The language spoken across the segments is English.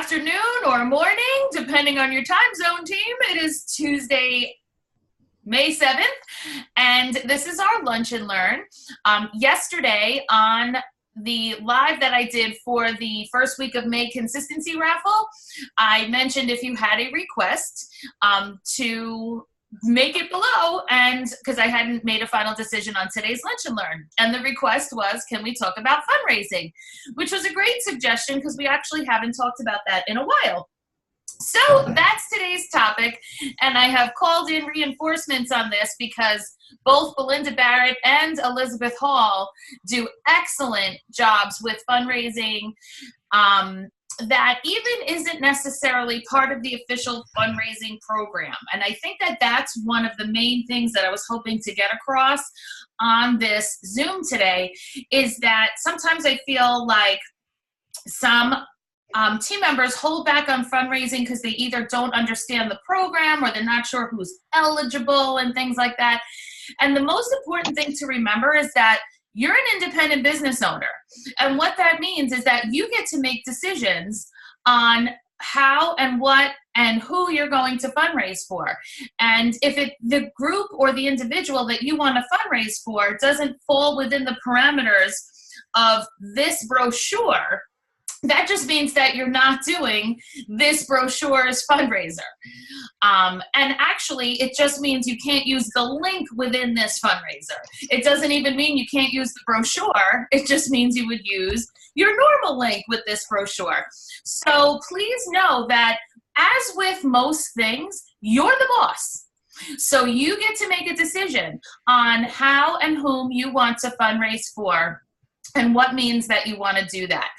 afternoon or morning, depending on your time zone, team. It is Tuesday, May 7th, and this is our Lunch and Learn. Yesterday on the live that I did for the first week of May consistency raffle, I mentioned if you had a request to make it below, and because I hadn't made a final decision on today's Lunch and Learn. And the request was, can we talk about fundraising? Which was a great suggestion because we actually haven't talked about that in a while. So that's today's topic, and I have called in reinforcements on this because both Belinda Barrett and Elizabeth Hall do excellent jobs with fundraising that even isn't necessarily part of the official fundraising program. And I think that that's one of the main things that I was hoping to get across on this Zoom today, is that sometimes I feel like some team members hold back on fundraising because they either don't understand the program or they're not sure who's eligible and things like that. And the most important thing to remember is that you're an independent business owner. And what that means is that you get to make decisions on how and what and who you're going to fundraise for. And if the group or the individual that you want to fundraise for doesn't fall within the parameters of this brochure, that just means that you're not doing this brochure's fundraiser. And actually, it just means you can't use the link within this fundraiser. It doesn't even mean you can't use the brochure. It just means you would use your normal link with this brochure. So please know that, as with most things, you're the boss. So you get to make a decision on how and whom you want to fundraise for, and what means that you want to do that.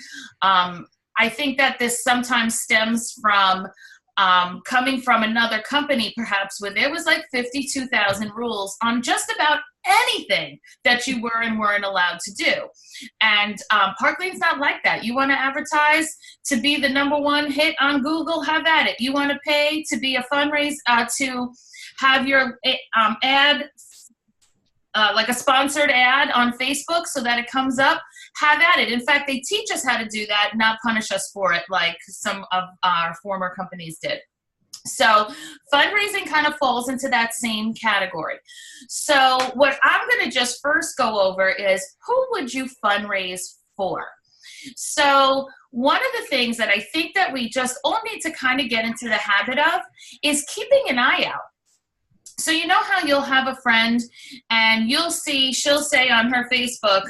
I think that this sometimes stems from coming from another company, perhaps, where there was like 52,000 rules on just about anything that you were and weren't allowed to do. And Parklane's not like that. You want to advertise to be the #1 hit on Google, have at it. You want to pay to be a fundraiser, to have your ad, like a sponsored ad on Facebook so that it comes up, have at it. In fact, they teach us how to do that, not punish us for it like some of our former companies did. So fundraising kind of falls into that same category. So what I'm going to just first go over is, who would you fundraise for? So one of the things that I think that we just all need to kind of get into the habit of is keeping an eye out. So you know how you'll have a friend and she'll say on her Facebook,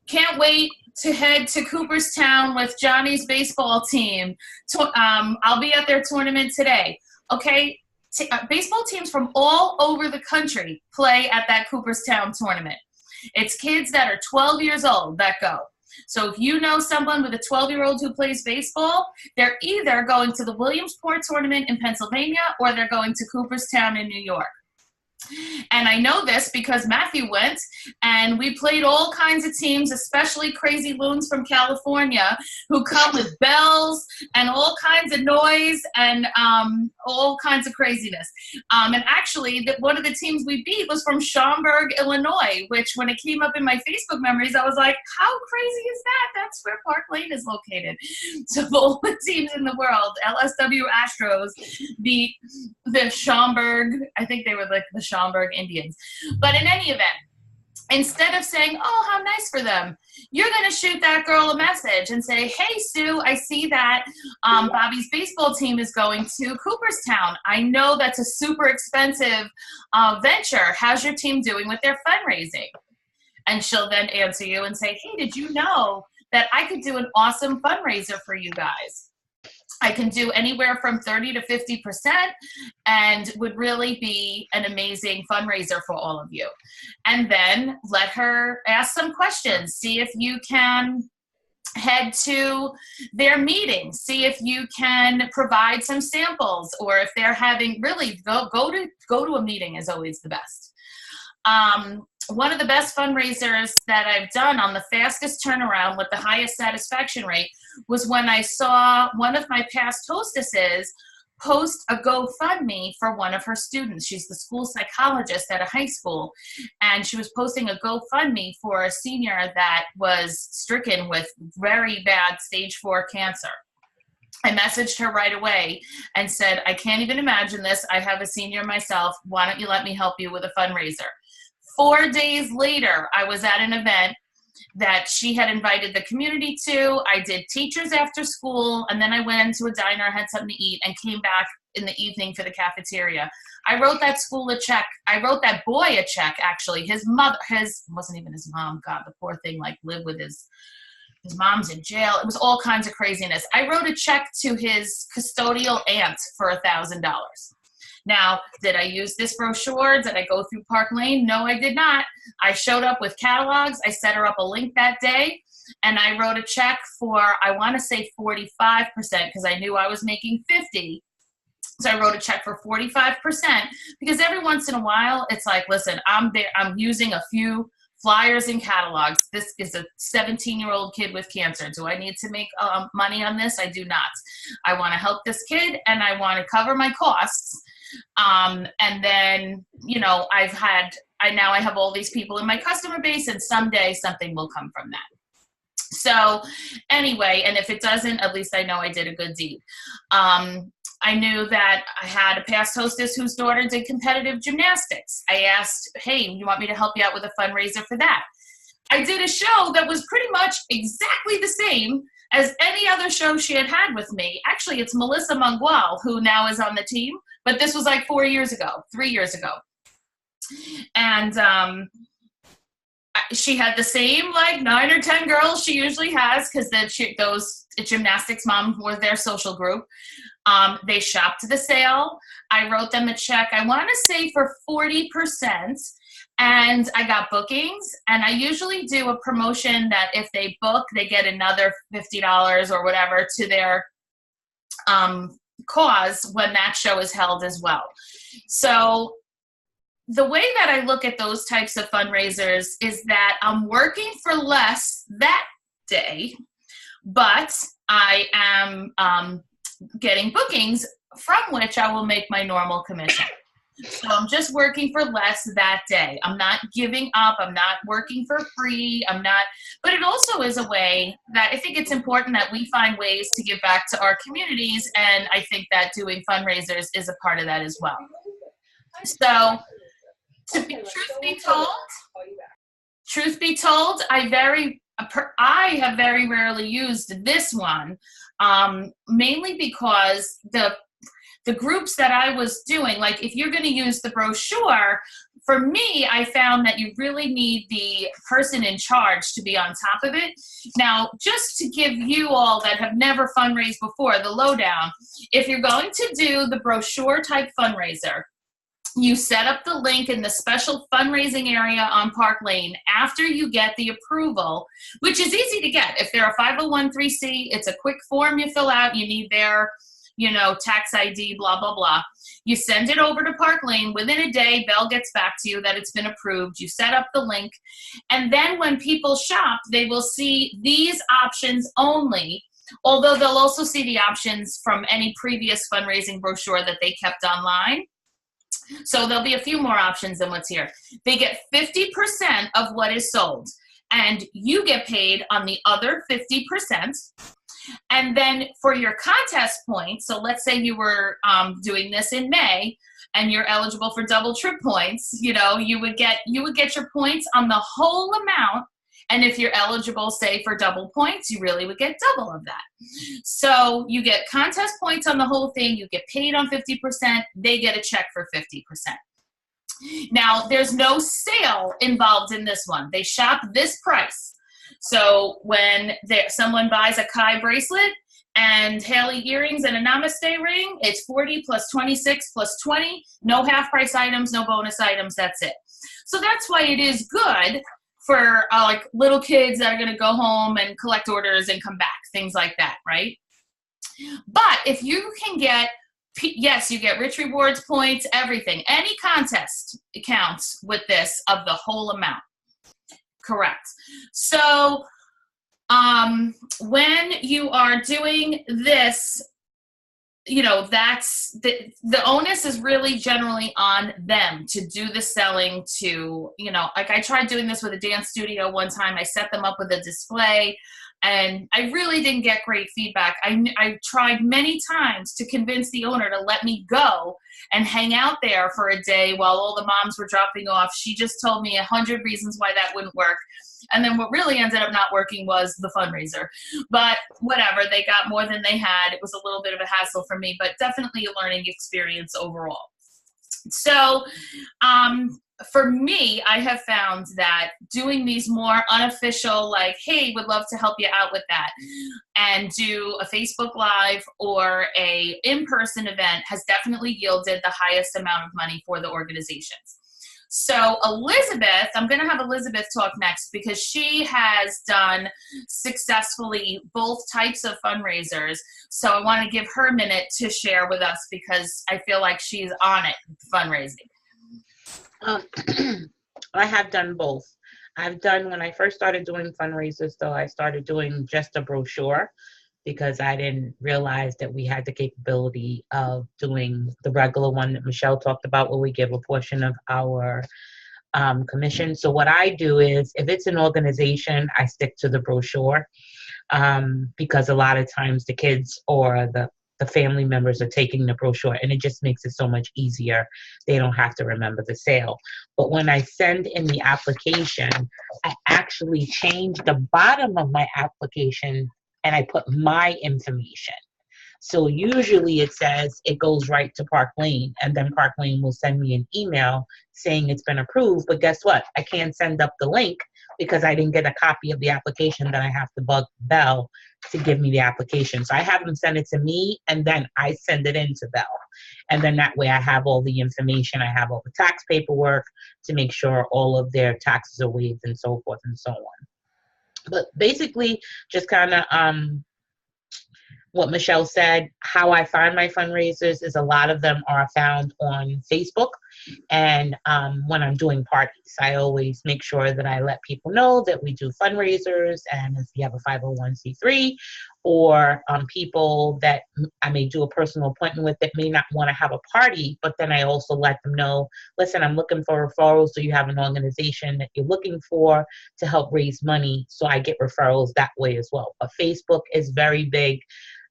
can't wait to head to Cooperstown with Johnny's baseball team. I'll be at their tournament today. Okay, baseball teams from all over the country play at that Cooperstown tournament. It's kids that are 12 years old that go. So if you know someone with a 12-year-old who plays baseball, they're either going to the Williamsport tournament in Pennsylvania or they're going to Cooperstown in New York. And I know this because Matthew went, and we played all kinds of teams, especially crazy loons from California who come with bells and all kinds of noise and all kinds of craziness. And actually, one of the teams we beat was from Schaumburg, Illinois, which when it came up in my Facebook memories, I was like, how crazy is that? That's where Park Lane is located. So all the teams in the world, LSW Astros beat the Schaumburg, I think they were like the Schaumburg Indians. But in any event, instead of saying, oh, how nice for them, you're going to shoot that girl a message and say, hey, Sue, I see that Bobby's baseball team is going to Cooperstown. I know that's a super expensive venture. How's your team doing with their fundraising? And she'll then answer you and say, hey, did you know that I could do an awesome fundraiser for you guys? I can do anywhere from 30 to 50% and would really be an amazing fundraiser for all of you. And then let her ask some questions. See if you can head to their meetings. See if you can provide some samples, or if they're having, really go to a meeting is always the best. One of the best fundraisers that I've done on the fastest turnaround with the highest satisfaction rate was when I saw one of my past hostesses post a GoFundMe for one of her students. She's the school psychologist at a high school, and she was posting a GoFundMe for a senior that was stricken with very bad stage 4 cancer. I messaged her right away and said, I can't even imagine this. I have a senior myself. Why don't you let me help you with a fundraiser? 4 days later, I was at an event that she had invited the community to. I did teachers after school, and then I went into a diner, had something to eat, and came back in the evening for the cafeteria. I wrote that school a check. I wrote that boy a check, actually. His mother, wasn't even his mom, God, the poor thing, like, lived with his mom's in jail. It was all kinds of craziness. I wrote a check to his custodial aunt for $1,000. Now, did I use this brochure? Did I go through Park Lane? No, I did not. I showed up with catalogs. I set her up a link that day, and I wrote a check for, I want to say 45%, because I knew I was making 50. So I wrote a check for 45%, because every once in a while, it's like, listen, I'm using a few flyers and catalogs. This is a 17-year-old kid with cancer. Do I need to make money on this? I do not. I want to help this kid, and I want to cover my costs. And then, you know, I have all these people in my customer base, and someday something will come from that. So anyway, and if it doesn't, at least I know I did a good deed. I knew that I had a past hostess whose daughter did competitive gymnastics. I asked, hey, you want me to help you out with a fundraiser for that? I did a show that was pretty much exactly the same as any other show she had with me. Actually, it's Melissa Mangual, who now is on the team, but this was like 3 years ago. And she had the same like 9 or 10 girls she usually has, because those gymnastics moms were their social group. They shopped the sale. I wrote them a check, I want to say for 40%, and I got bookings. And I usually do a promotion that if they book, they get another $50 or whatever to their cause when that show is held as well. So the way that I look at those types of fundraisers is that I'm working for less that day, but I am getting bookings from which I will make my normal commission. So I'm just working for less that day. I'm not giving up. I'm not working for free. But it also is a way that I think it's important that we find ways to give back to our communities. And I think that doing fundraisers is a part of that as well. So truth be told, I have very rarely used this one, mainly because the groups that I was doing, like if you're going to use the brochure, for me, I found that you really need the person in charge to be on top of it. Now, just to give you all that have never fundraised before the lowdown, if you're going to do the brochure type fundraiser, you set up the link in the special fundraising area on Park Lane after you get the approval, which is easy to get. If they're a 501(c)(3), it's a quick form you fill out. You need their, tax ID, blah, blah, blah. You send it over to Park Lane. Within a day, Bell gets back to you that it's been approved. You set up the link. And then when people shop, they will see these options only, although they'll also see the options from any previous fundraising brochure that they kept online. So there'll be a few more options than what's here. They get 50% of what is sold, and you get paid on the other 50%. And then for your contest points, so let's say you were doing this in May and you're eligible for double trip points, you would get your points on the whole amount. And if you're eligible, say, for double points, you really would get double of that. So you get contest points on the whole thing. You get paid on 50%. They get a check for 50%. Now, there's no sale involved in this one. They shop this price. So when someone buys a Kai bracelet and Haley earrings and a Namaste ring, it's 40 plus 26 plus 20. No half price items, no bonus items. That's it. So that's why it is good for like little kids that are going to go home and collect orders and come back, things like that, right? But if you can get, yes, you get rich rewards points, everything. Any contest counts with this of the whole amount. Correct. So when you are doing this, that's the onus is really generally on them to do the selling, to, like I tried doing this with a dance studio one time. I set them up with a display. And I really didn't get great feedback. I tried many times to convince the owner to let me go and hang out there for a day while all the moms were dropping off. She just told me 100 reasons why that wouldn't work. And then what really ended up not working was the fundraiser. But whatever, they got more than they had. It was a little bit of a hassle for me, but definitely a learning experience overall. So for me, I have found that doing these more unofficial, like, hey, would love to help you out with that, and do a Facebook Live or a in-person event has definitely yielded the highest amount of money for the organizations. So Elizabeth, I'm going to have Elizabeth talk next because she has done successfully both types of fundraisers. So I want to give her a minute to share with us because I feel like she's on it, fundraising. I have done both. When I first started doing fundraisers, though, I started doing just a brochure because I didn't realize that we had the capability of doing the regular one that Michelle talked about, where we give a portion of our commission. So what I do is, if it's an organization, I stick to the brochure because a lot of times the kids or the family members are taking the brochure, and it just makes it so much easier. They don't have to remember the sale. But when I send in the application, I actually change the bottom of my application and I put my information. So usually it says it goes right to Park Lane, and then Park Lane will send me an email saying it's been approved. But guess what? I can't send up the link because I didn't get a copy of the application. That I have to bug Bell to give me the application. So I have them send it to me, and then I send it in to Bell. And then that way I have all the information. I have all the tax paperwork to make sure all of their taxes are waived and so forth and so on. But basically, just kind of what Michelle said, how I find my fundraisers is a lot of them are found on Facebook. And when I'm doing parties, I always make sure that I let people know that we do fundraisers, and if you have a 501c3 or people that I may do a personal appointment with that may not want to have a party, but then I also let them know, listen, I'm looking for referrals. So you have an organization that you're looking for to help raise money. So I get referrals that way as well. But Facebook is very big.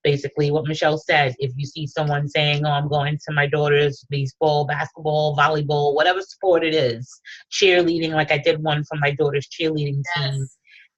Basically what Michelle said, if you see someone saying, oh, I'm going to my daughter's baseball, basketball, volleyball, whatever sport it is, cheerleading, like I did one for my daughter's cheerleading team.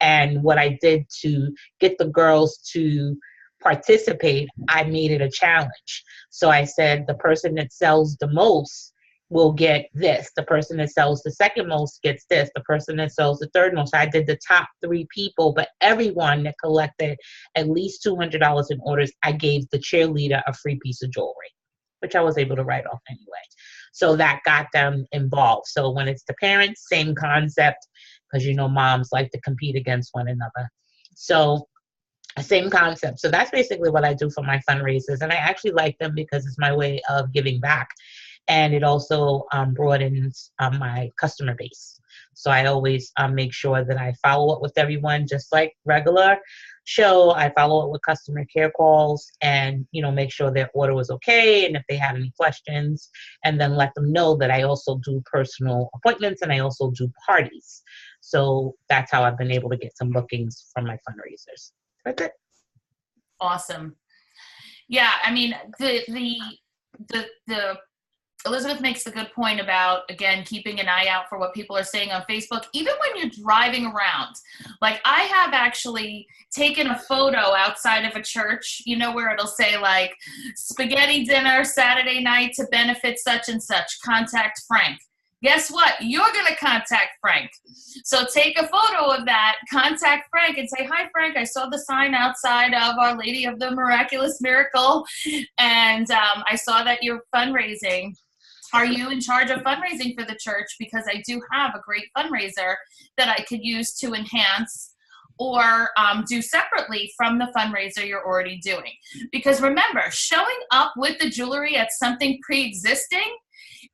And what I did to get the girls to participate, I made it a challenge. So I said, the person that sells the most will get this. The person that sells the second most gets this. The person that sells the third most. I did the top 3 people, but everyone that collected at least $200 in orders, I gave the cheerleader a free piece of jewelry, which I was able to write off anyway. So that got them involved. So when it's the parents, same concept, because moms like to compete against one another. So same concept. So that's basically what I do for my fundraisers. And I actually like them because it's my way of giving back. And it also broadens my customer base. So I always make sure that I follow up with everyone, just like regular show. I follow up with customer care calls and, make sure their order was okay. And if they had any questions, and then let them know that I also do personal appointments and I also do parties. So that's how I've been able to get some bookings from my fundraisers. That's it. Awesome. Yeah. I mean, the Elizabeth makes a good point about, again, keeping an eye out for what people are saying on Facebook, even when you're driving around. Like, I have actually taken a photo outside of a church, where it'll say, like, spaghetti dinner Saturday night to benefit such and such, contact Frank. Guess what? You're going to contact Frank. So take a photo of that, contact Frank and say, hi, Frank, I saw the sign outside of Our Lady of the Miraculous Miracle, and I saw that you're fundraising. Are you in charge of fundraising for the church? Because I do have a great fundraiser that I could use to enhance or do separately from the fundraiser you're already doing. Because remember, showing up with the jewelry at something pre-existing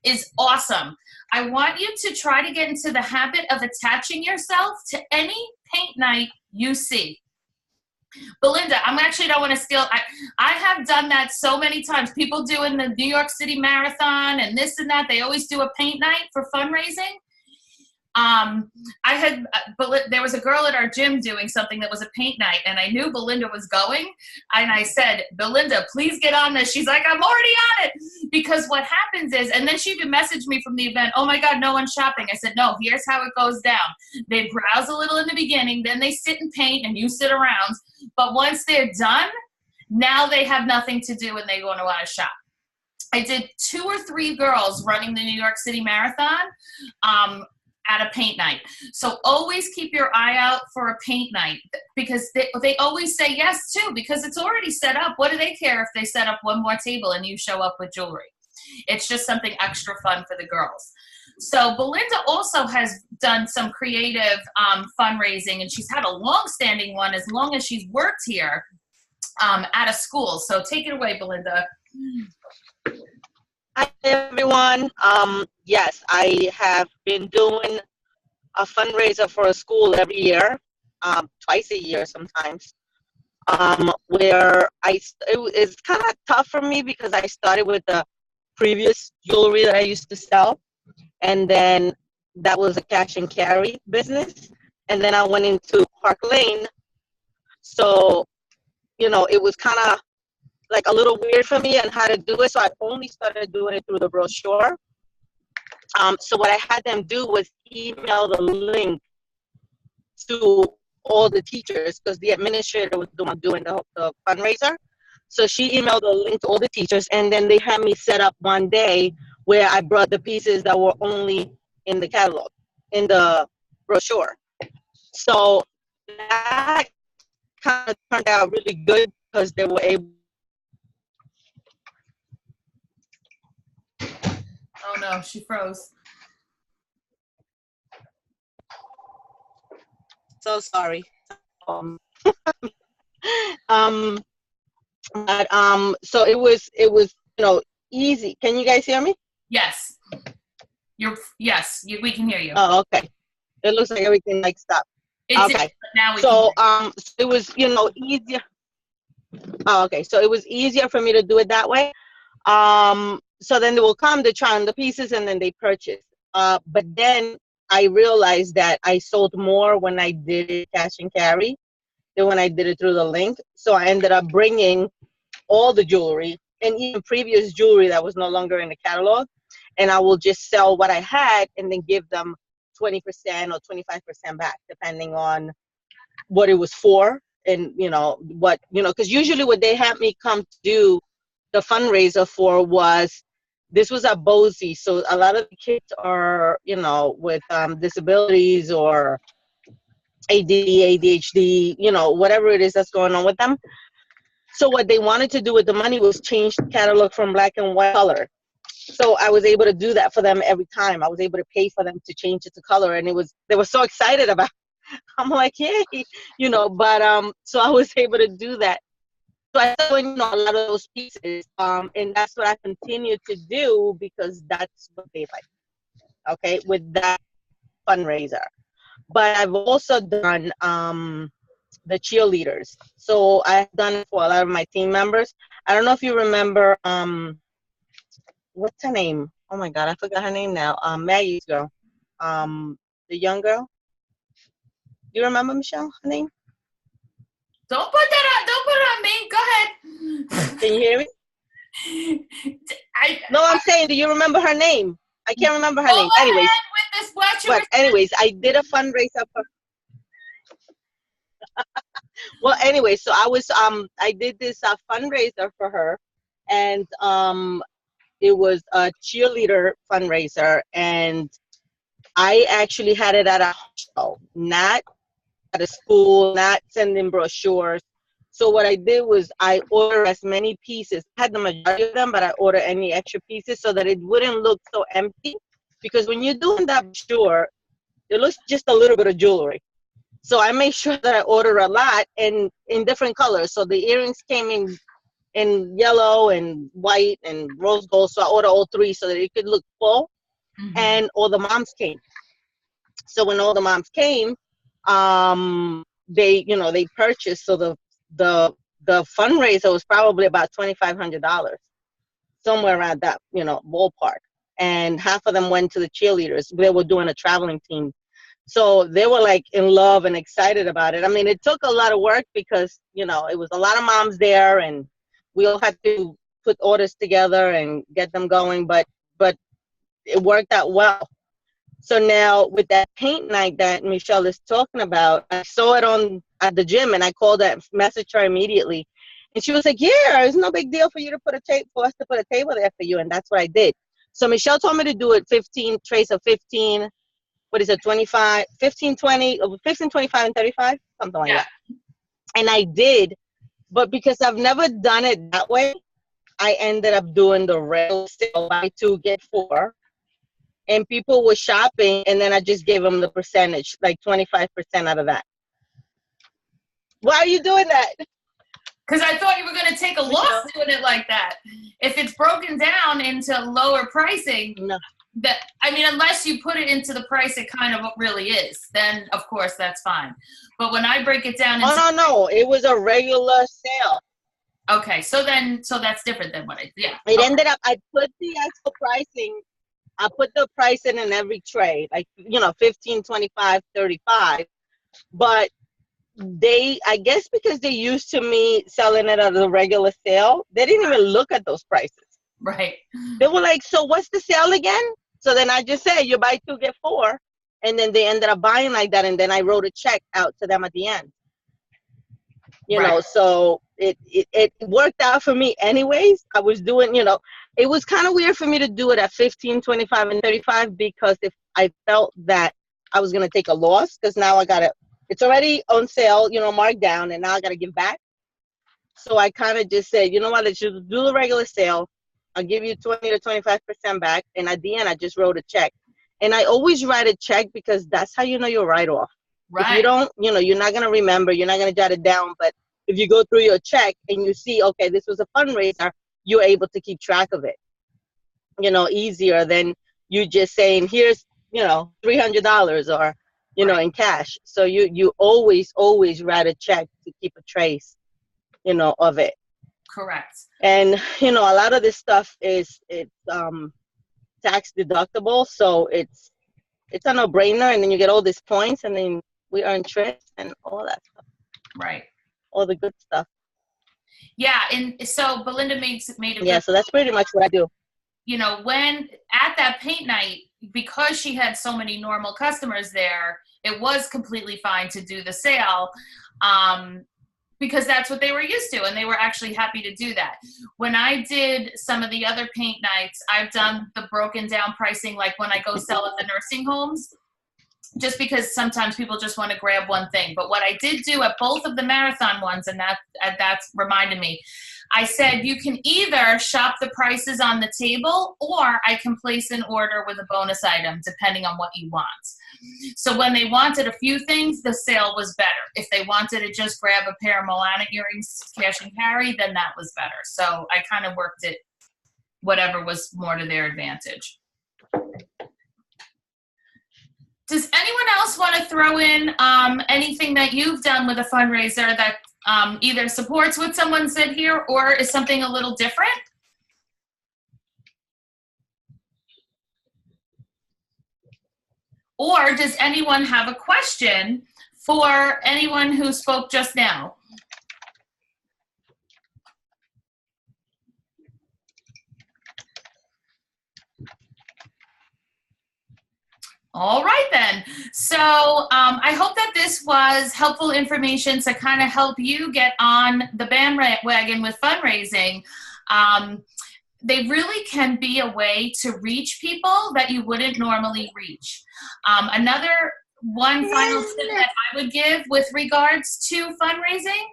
is awesome. I want you to try to get into the habit of attaching yourself to any paint night you see. Belinda, I actually don't want to steal. I have done that so many times. People doing the New York City Marathon and this and that. They always do a paint night for fundraising. I had, there was a girl at our gym doing something that was a paint night, and I knew Belinda was going, and I said, Belinda, please get on this. She's like, I'm already on it. Because what happens is, and then she even messaged me from the event, oh my God, no one's shopping. I said, no, here's how it goes down. They browse a little in the beginning, then they sit and paint, and you sit around. But once they're done, now they have nothing to do and they go to want to shop. I did 2 or 3 girls running the New York City Marathon at a paint night. So always keep your eye out for a paint night, because they always say yes too, because it's already set up. What do they care if they set up one more table and you show up with jewelry? It's just something extra fun for the girls. So Belinda also has done some creative fundraising, and she's had a long-standing one as long as she's worked here at a school. So take it away, Belinda. Hi, everyone. Yes, I have been doing a fundraiser for a school every year, twice a year sometimes, where it's kind of tough for me because I started with the previous jewelry that I used to sell, and then that was a cash and carry business, and then I went into Park Lane. So, it was kind of like a little weird for me on how to do it. So I only started doing it through the brochure. So what I had them do was email the link to all the teachers, because the administrator was doing the fundraiser. So she emailed the link to all the teachers, and then they had me set up one day where I brought the pieces that were only in the catalog, in the brochure. So that kind of turned out really good because they were able. Oh no, she froze. So sorry. So it was easy. Can you guys hear me? Yes. We can hear you. Oh, okay. It looks like everything stopped. Okay. Now we so can it was easier. Oh, okay. So it was easier for me to do it that way. So then they will come to try on the pieces and then they purchase. But then I realized that I sold more when I did it cash and carry than when I did it through the link. So I ended up bringing all the jewelry and even previous jewelry that was no longer in the catalog, and I will just sell what I had and then give them 20% or 25% back, depending on what it was for. And because usually what they had me come to do the fundraiser for was, this was at Boise, so a lot of the kids are with disabilities or ADHD, whatever it is that's going on with them. So what they wanted to do with the money was change the catalog from black and white color. So I was able to do that for them every time. I was able to pay for them to change it to color, and they were so excited about it. I'm like, yay, but so I was able to do that. So I saw, a lot of those pieces, and that's what I continue to do because that's what they like, okay, with that fundraiser. But I've also done the cheerleaders. So I've done it for a lot of my team members. I don't know if you remember, what's her name? Oh my God, I forgot her name now. Maggie's girl, the young girl. Do you remember, Michelle, her name? Don't put it on me. Go ahead. Can you hear me? No, I'm saying, do you remember her name? I can't remember her name. Anyways, anyways, I did a fundraiser for. Well, anyway, so I did this fundraiser for her, and it was a cheerleader fundraiser, and I actually had it at a show, not at a school, not sending brochures. So what I did was I ordered as many pieces. I had the majority of them, but I ordered any extra pieces so that it wouldn't look so empty. Because when you're doing that brochure, it looks just a little bit of jewelry. So I made sure that I ordered a lot and in different colors. So the earrings came in yellow and white and rose gold. So I ordered all 3 so that it could look full. Mm-hmm. And all the moms came. So when all the moms came, they purchased. So the fundraiser was probably about $2,500, somewhere around that, ballpark. And half of them went to the cheerleaders. They were doing a traveling team So they were like in love and excited about it. I mean, it took a lot of work because, it was a lot of moms there and we all had to put orders together and get them going, but it worked out well. So now with that paint night that Michelle is talking about, I saw it on at the gym and I called her, messaged her immediately. And she was like, yeah, it's no big deal for you to for us to put a table there for you. And that's what I did. So Michelle told me to do it 15 trays of 15, what is it, 25, 15, 20, 15, 25, and 35, something like Yeah. that. And I did, but because I've never done it that way, I ended up doing the regular sale, buy two, get four. And people were shopping, and then I just gave them the percentage, like 25% out of that. Why are you doing that? Because I thought you were going to take a loss doing it like that. If it's broken down into lower pricing, No. Unless you put it into the price it kind of really is, then of course that's fine. But when I break it down into No, it was a regular sale. Okay, so that's different than what I It ended up, I put the actual pricing, I put the pricing in every tray, like 15, 25, 35. But I guess because they used to me selling it at a regular sale, they didn't even look at those prices. Right. They were like, so what's the sale again? So then I just said, you buy two, get four. And then they ended up buying like that. And then I wrote a check out to them at the end. So it worked out for me anyways. I was doing, it was kind of weird for me to do it at 15, 25, and 35 because if I felt that I was going to take a loss, because now it's already on sale, marked down, and now I got to give back. So I kind of just said, you know what, let's just do the regular sale. I'll give you 20 to 25% back. And at the end, I just wrote a check. And I always write a check because that's how you know your write-off. Right. If you don't, you're not going to remember, you're not going to jot it down. But if you go through your check and you see, okay, this was a fundraiser, you're able to keep track of it, easier than you just saying, here's, $300 or, in cash. So you always write a check to keep a trace, of it. Correct. And, a lot of this stuff it's tax deductible. So it's a no-brainer. And then you get all these points and then we earn trips and all that stuff. Right. All the good stuff. Yeah. And so Belinda made a Yeah. So that's pretty much what I do. When at that paint night, because she had so many normal customers there, it was completely fine to do the sale. Because that's what they were used to, and they were actually happy to do that. When I did some of the other paint nights, I've done the broken down pricing, like when I go sell at the nursing homes, just because sometimes people just want to grab one thing. But what I did do at both of the marathon ones, and that's reminded me, I said you can either shop the prices on the table or I can place an order with a bonus item depending on what you want. So when they wanted a few things, the sale was better. If they wanted to just grab a pair of Milana earrings, cash and carry, then that was better. So I kind of worked it whatever was more to their advantage. Does anyone else want to throw in anything that you've done with a fundraiser that either supports what someone said here or is something a little different? Or does anyone have a question for anyone who spoke just now? All right then. So I hope that this was helpful information to kind of help you get on the bandwagon with fundraising. They really can be a way to reach people that you wouldn't normally reach. Another one final tip that I would give with regards to fundraising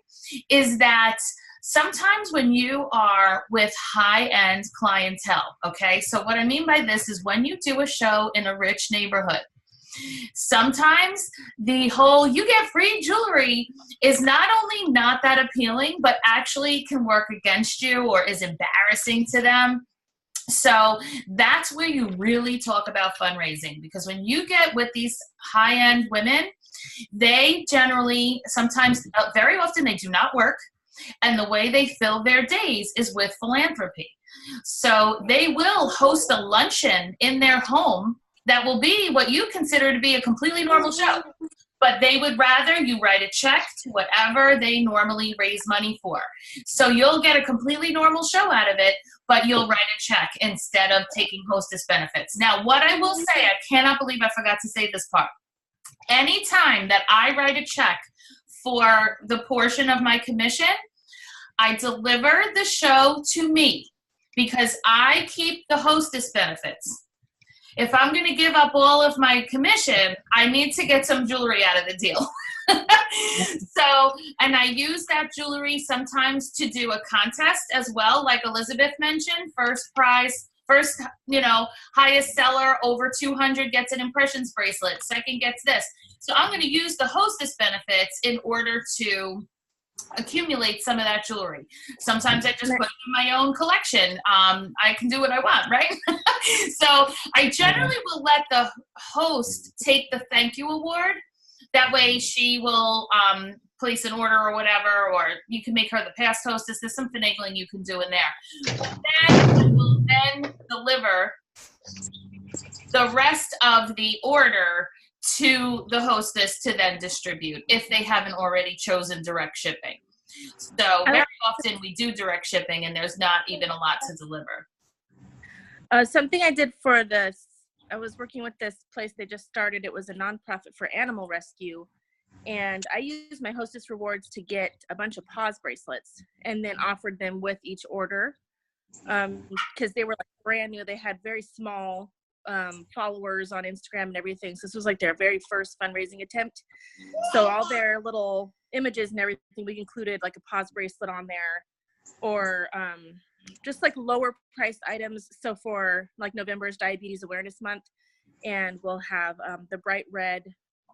is that sometimes when you are with high-end clientele, okay? So what I mean by this is when you do a show in a rich neighborhood, sometimes the whole you get free jewelry is not only not that appealing, but actually can work against you or is embarrassing to them. So that's where you really talk about fundraising, because when you get with these high-end women, they generally, sometimes, very often they do not work. And the way they fill their days is with philanthropy. So they will host a luncheon in their home that will be what you consider to be a completely normal show. But they would rather you write a check to whatever they normally raise money for. So you'll get a completely normal show out of it, but you'll write a check instead of taking hostess benefits. Now, what I will say, I cannot believe I forgot to say this part. Anytime that I write a check for the portion of my commission, I deliver the show to me because I keep the hostess benefits. If I'm going to give up all of my commission, I need to get some jewelry out of the deal. So, and I use that jewelry sometimes to do a contest as well, like Elizabeth mentioned, first prize, first, highest seller over 200 gets an impressions bracelet, second gets this. So I'm going to use the hostess benefits in order to accumulate some of that jewelry. Sometimes I just put it in my own collection. I can do what I want, right? So I generally will let the host take the thank you award. That way she will place an order or whatever, or you can make her the past hostess. There's some finagling you can do in there. But then I will then deliver the rest of the order to the hostess to then distribute if they haven't already chosen direct shipping. So very often we do direct shipping and there's not even a lot to deliver. Something I did for this, I was working with this place they just started. It was a nonprofit for animal rescue. And I used my hostess rewards to get a bunch of paws bracelets and then offered them with each order because they were like brand new. They had very small followers on Instagram and everything. So this was like their very first fundraising attempt. So all their little images and everything, we included like a paws bracelet on there, or just like lower priced items. So for like November's Diabetes Awareness Month, and we'll have the bright red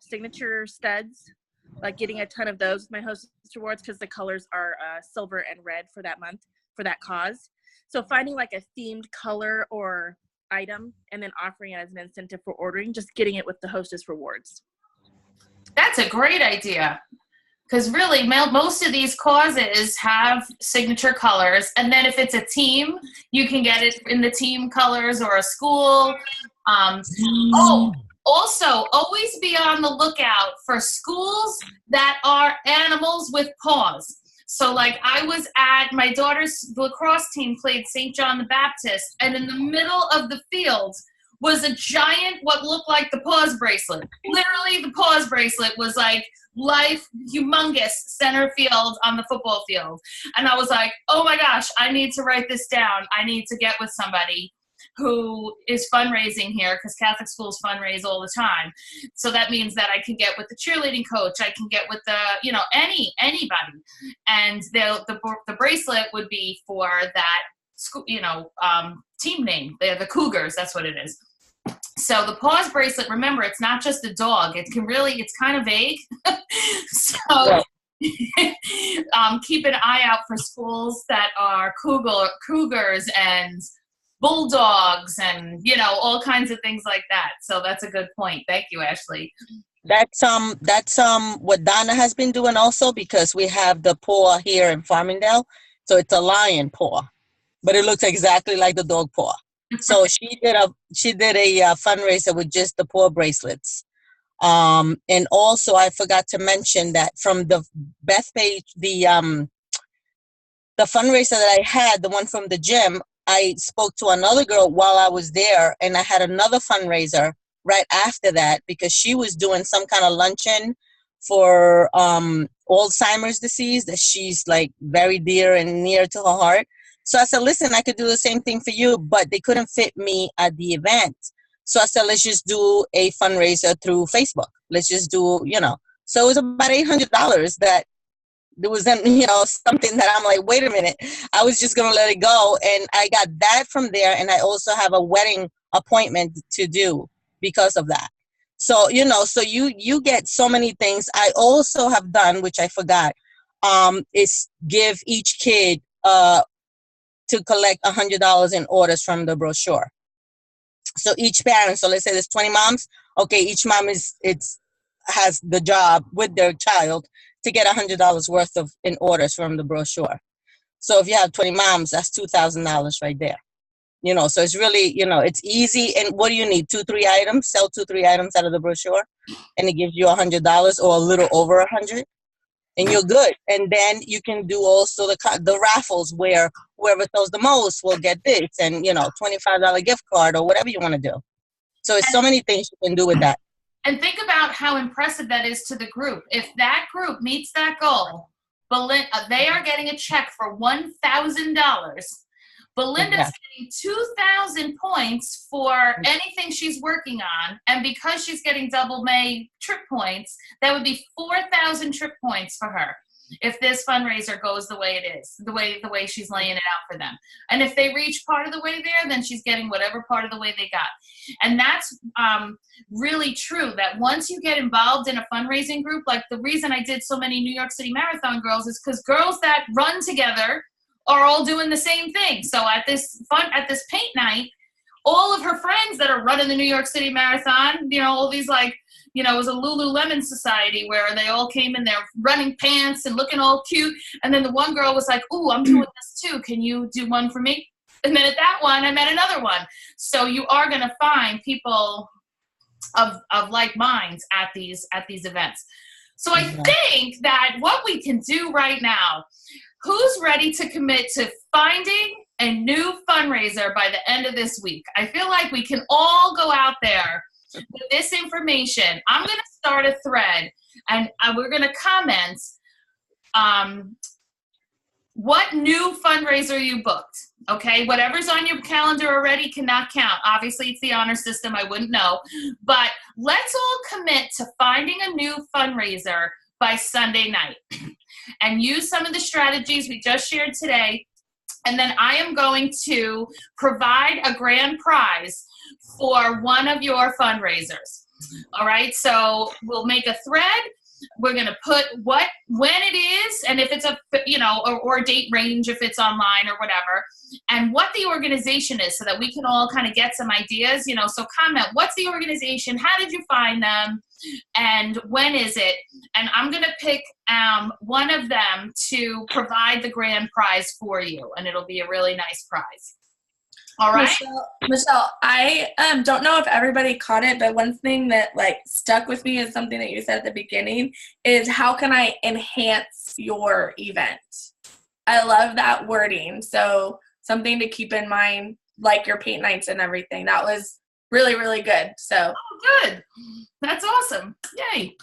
signature studs, like getting a ton of those with my hostess rewards because the colors are silver and red for that month for that cause. So finding like a themed color or item and then offering it as an incentive for ordering, just getting it with the hostess rewards. That's a great idea. Because really, most of these causes have signature colors. And then if it's a team, you can get it in the team colors, or a school. Also, always be on the lookout for schools that are animals with paws. So like I was at my daughter's lacrosse team played St. John the Baptist, and in the middle of the field was a giant, what looked like the paws bracelet. Literally the paws bracelet was like humongous center field on the football field. And I was like, oh my gosh, I need to write this down. I need to get with somebody who is fundraising here, because Catholic schools fundraise all the time. So that means that I can get with the cheerleading coach, I can get with the, anybody. And the bracelet would be for that school, team name. They're the Cougars, that's what it is. So the paws bracelet, remember, it's not just a dog. It's kind of vague. So keep an eye out for schools that are cougars and bulldogs and, all kinds of things like that. So that's a good point. Thank you, Ashley. That's what Donna has been doing also, because we have the paw here in Farmingdale. So it's a lion paw, but it looks exactly like the dog paw. So she did a fundraiser with just the paw bracelets. And also I forgot to mention that from the Bethpage, the fundraiser that I had, the one from the gym, I spoke to another girl while I was there, and I had another fundraiser right after that because she was doing some kind of luncheon for Alzheimer's disease that she's like very dear and near to her heart. So I said, listen, I could do the same thing for you, but they couldn't fit me at the event. So I said, let's just do a fundraiser through Facebook. Let's just do, So it was about $800 that there was, something that I'm like, wait a minute. I was just going to let it go. And I got that from there. And I also have a wedding appointment to do because of that. So, so you get so many things. I also have done, which I forgot, is give each kid to collect $100 in orders from the brochure. So each parent, so let's say there's 20 moms. Okay, each mom has the job with their child to get $100 worth of in orders from the brochure. So if you have 20 moms, that's $2,000 right there. So it's really, it's easy. And what do you need? 2-3 items, sell 2-3 items out of the brochure, and it gives you $100 or a little over 100, and you're good. And then you can do also the raffles where whoever sells the most will get this, and $25 gift card or whatever you want to do. So it's so many things you can do with that. And think about how impressive that is to the group. If that group meets that goal, they are getting a check for $1,000. Belinda's getting 2,000 points for anything she's working on. And because she's getting double May trip points, that would be 4,000 trip points for her if this fundraiser goes the way it is, the way she's laying it out for them. And if they reach part of the way there, then she's getting whatever part of the way they got. And that's really true, that once you get involved in a fundraising group, like the reason I did so many New York City Marathon girls is because girls that run together are all doing the same thing. So at this paint night, all of her friends that are running the New York City Marathon, all these it was a Lululemon society where they all came in their running pants and looking all cute. And then the one girl was like, "Ooh, I'm doing this too. Can you do one for me?" And then at that one, I met another one. So you are going to find people of like minds at these events. So I think that what we can do right now, who's ready to commit to finding a new fundraiser by the end of this week? I feel like we can all go out there with this information. I'm going to start a thread, and we're going to comment what new fundraiser you booked. Okay, whatever's on your calendar already cannot count. Obviously, it's the honor system. I wouldn't know. But let's all commit to finding a new fundraiser by Sunday night and use some of the strategies we just shared today. And then I am going to provide a grand prize for one of your fundraisers. All right, so we'll make a thread. We're going to put when it is, and if it's or a date range if it's online or whatever, and what the organization is, so that we can all kind of get some ideas. So comment, what's the organization? How did you find them? And when is it? And I'm going to pick one of them to provide the grand prize for you, and it'll be a really nice prize. All right. Michelle, I don't know if everybody caught it, but one thing that stuck with me is something that you said at the beginning is, how can I enhance your event? I love that wording. So something to keep in mind, like your paint nights and everything. That was really, really good. So good. That's awesome. Yay.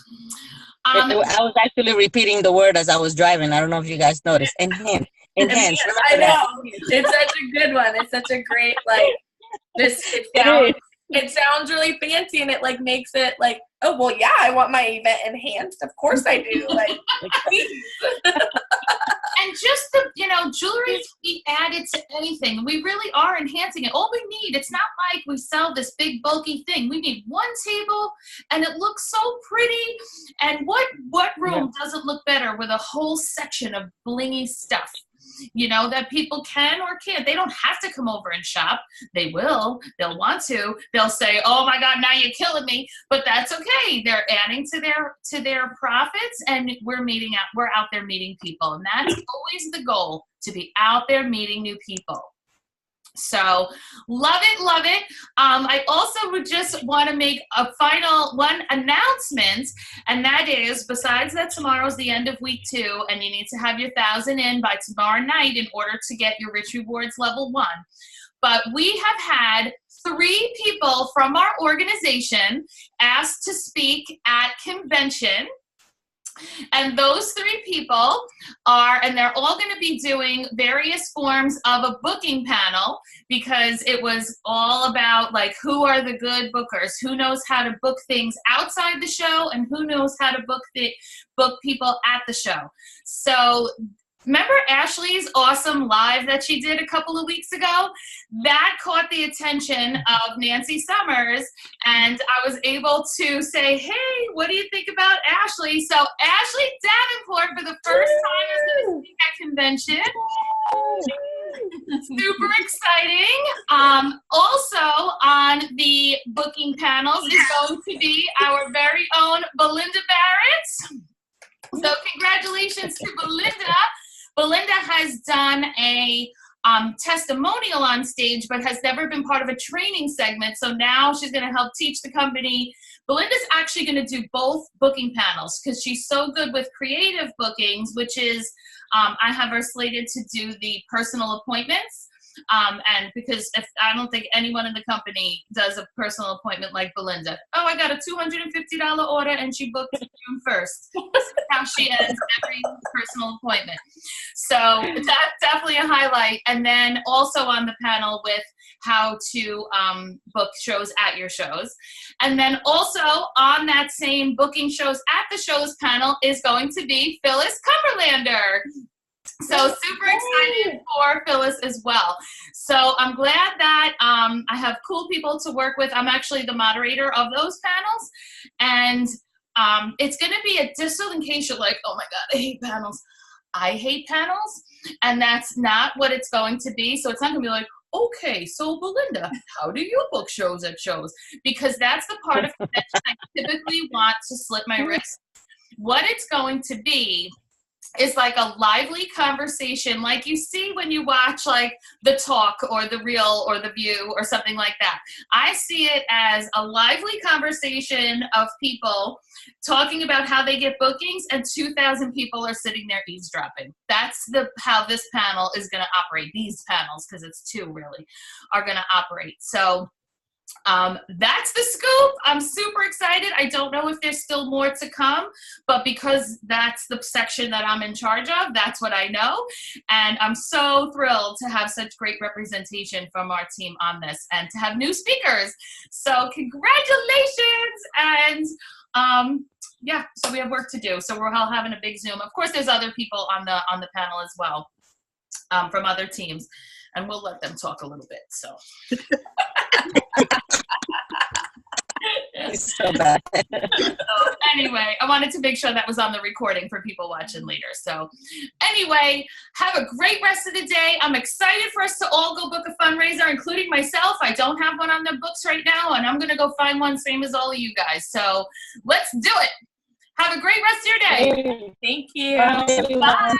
I was actually repeating the word as I was driving. I don't know if you guys noticed. Enhance. Enhance. I know. It's such a good one. It's such a great, it sounds really fancy, and it makes it oh, well, yeah, I want my event enhanced. Of course I do. And just the, jewelry can be added to anything. We really are enhancing it. All we need, it's not like we sell this big bulky thing. We need one table, and it looks so pretty. And what room doesn't look better with a whole section of blingy stuff? That people can or can't. They don't have to come over and shop. They will. They'll want to. They'll say, "Oh my God, now you're killing me." But that's okay. They're adding to their profits, and we're out there meeting people. And that's always the goal, to be out there meeting new people. So love it, love it. I also would just want to make a final one announcement, and that is, besides that tomorrow's the end of week 2, and you need to have your 1,000 in by tomorrow night in order to get your Rich Rewards level 1. But we have had 3 people from our organization asked to speak at convention. And those 3 people they're all going to be doing various forms of a booking panel, because it was all about who are the good bookers, who knows how to book things outside the show, and who knows how to book people at the show. So remember Ashley's awesome live that she did a couple of weeks ago? That caught the attention of Nancy Summers, and I was able to say, "Hey, what do you think about Ashley?" So Ashley Davenport, for the first time, is going to speak at convention. Super exciting. Also on the booking panels is going to be our very own Belinda Barrett. So congratulations to Belinda. Belinda has done a testimonial on stage, but has never been part of a training segment. So now she's going to help teach the company. Belinda's actually going to do both booking panels because she's so good with creative bookings, which is I have her slated to do the personal appointments. And because if I don't think anyone in the company does a personal appointment like Belinda. Oh, I got a $250 order and she booked June 1st. This is how she ends every personal appointment. So that's definitely a highlight. And then also on the panel with how to book shows at your shows. And then also on that same booking shows at the shows panel is going to be Phyllis Cumberlander. So super excited for Phyllis as well. So I'm glad that I have cool people to work with. I'm actually the moderator of those panels. And it's going to be just so in case you're like, oh my God, I hate panels. I hate panels. And that's not what it's going to be. So it's not going to be like, okay, so Belinda, how do you book shows at shows? Because that's the part of convention I typically want to slip my wrist. What it's going to be is like a lively conversation like you see when you watch like The Talk or The Real or The View or something like that. I see it as a lively conversation of people talking about how they get bookings and 2,000 people are sitting there eavesdropping. That's how this panel is going to operate. These panels, because it's two really, are going to operate. So that's the scoop. I'm super excited. I don't know if there's still more to come, but because that's the section that I'm in charge of, that's what I know. And I'm so thrilled to have such great representation from our team on this and to have new speakers. So congratulations. And yeah, so we have work to do. So we're all having a big Zoom. Of course, there's other people on the panel as well from other teams, and we'll let them talk a little bit. So. So bad. So anyway, I wanted to make sure that was on the recording for people watching later. So anyway, have a great rest of the day. I'm excited for us to all go book a fundraiser, including myself. I don't have one on the books right now, and I'm going to go find one same as all of you guys. So let's do it. Have a great rest of your day. Thank you. Bye, everyone. Bye.